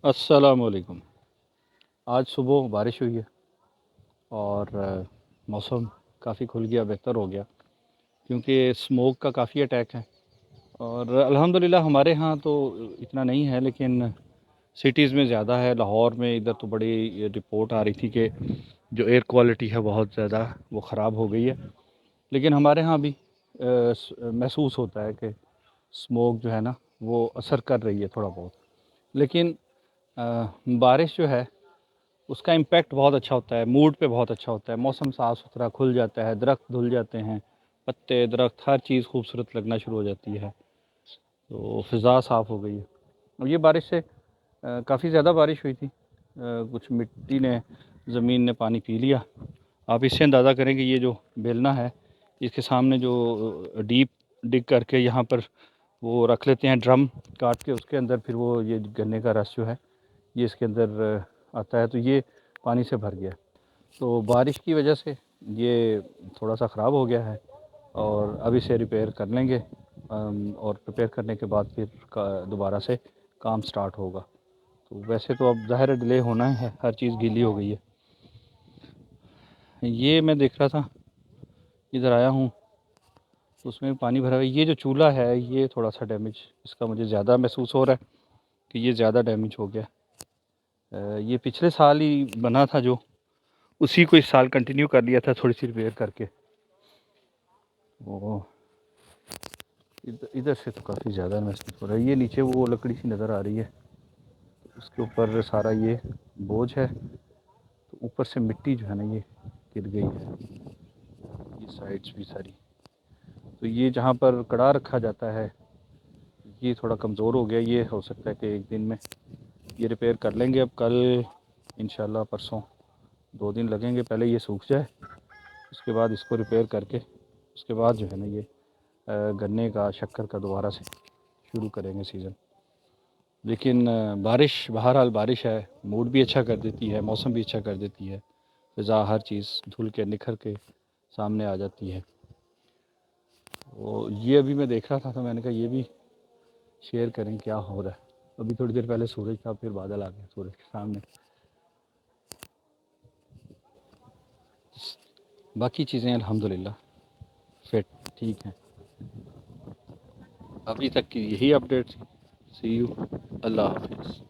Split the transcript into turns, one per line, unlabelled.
अस्सलाम वालेकुम। आज सुबह बारिश हुई है और मौसम काफ़ी खुल गया, बेहतर हो गया, क्योंकि स्मोक का काफ़ी अटैक है। और अल्हम्दुलिल्लाह हमारे यहाँ तो इतना नहीं है, लेकिन सिटीज़ में ज़्यादा है। लाहौर में इधर तो बड़ी ये रिपोर्ट आ रही थी कि जो एयर क्वालिटी है बहुत ज़्यादा वो ख़राब हो गई है। लेकिन हमारे यहाँ भी महसूस होता है कि स्मोक जो है ना वो असर कर रही है थोड़ा बहुत। लेकिन बारिश जो है उसका इम्पैक्ट बहुत अच्छा होता है, मूड पे बहुत अच्छा होता है। मौसम साफ़ सुथरा खुल जाता है, दरख्त धुल जाते हैं, पत्ते दरख्त हर चीज़ खूबसूरत लगना शुरू हो जाती है, तो फ़िज़ा साफ़ हो गई है। और ये बारिश से काफ़ी ज़्यादा बारिश हुई थी, कुछ मिट्टी ने ज़मीन ने पानी पी लिया। आप इससे अंदाज़ा करें कि ये जो बेलना है इसके सामने जो डीप डिग करके यहाँ पर वो रख लेते हैं, ड्रम काट के उसके अंदर फिर वो ये गन्ने का रस जो है ये इसके अंदर आता है, तो ये पानी से भर गया। तो बारिश की वजह से ये थोड़ा सा ख़राब हो गया है और अब इसे रिपेयर कर लेंगे। और रिपेयर करने के बाद फिर दोबारा से काम स्टार्ट होगा। तो वैसे तो अब ज़ाहिर है डिले होना है, हर चीज़ गीली हो गई है। ये मैं देख रहा था, इधर आया हूँ तो उसमें पानी भरा हुआ है। ये जो चूल्हा है ये थोड़ा सा डैमेज, इसका मुझे ज़्यादा महसूस हो रहा है कि ये ज़्यादा डैमेज हो गया। ये पिछले साल ही बना था, जो उसी को इस साल कंटिन्यू कर लिया था थोड़ी सी रिपेयर करके। वो इधर इधर से तो काफ़ी ज़्यादा महसूस हो रहा है। ये नीचे वो लकड़ी सी नज़र आ रही है, उसके ऊपर सारा ये बोझ है, तो ऊपर से मिट्टी जो है ना ये गिर गई है, ये साइड्स भी सारी। तो ये जहाँ पर कड़ा रखा जाता है ये थोड़ा कमज़ोर हो गया। ये हो सकता है कि एक दिन में ये रिपेयर कर लेंगे। अब कल इंशाल्लाह परसों 2 दिन लगेंगे, पहले ये सूख जाए, उसके बाद इसको रिपेयर करके उसके बाद जो है ना ये गन्ने का शक्कर का दोबारा से शुरू करेंगे सीज़न। लेकिन बारिश बहरहाल बारिश है, मूड भी अच्छा कर देती है, मौसम भी अच्छा कर देती है, फ़िज़ा हर चीज़ धुल के निखर के सामने आ जाती है। वो ये अभी मैं देख रहा था तो मैंने कहा ये भी शेयर करें क्या हो रहा है। अभी थोड़ी देर पहले सूरज था, फिर बादल आ गया सूरज के सामने। बाकी चीज़ें अल्हम्दुलिल्लाह फिट ठीक हैं। अभी तक की यही अपडेट थी। सी यू, अल्लाह हाफिज़।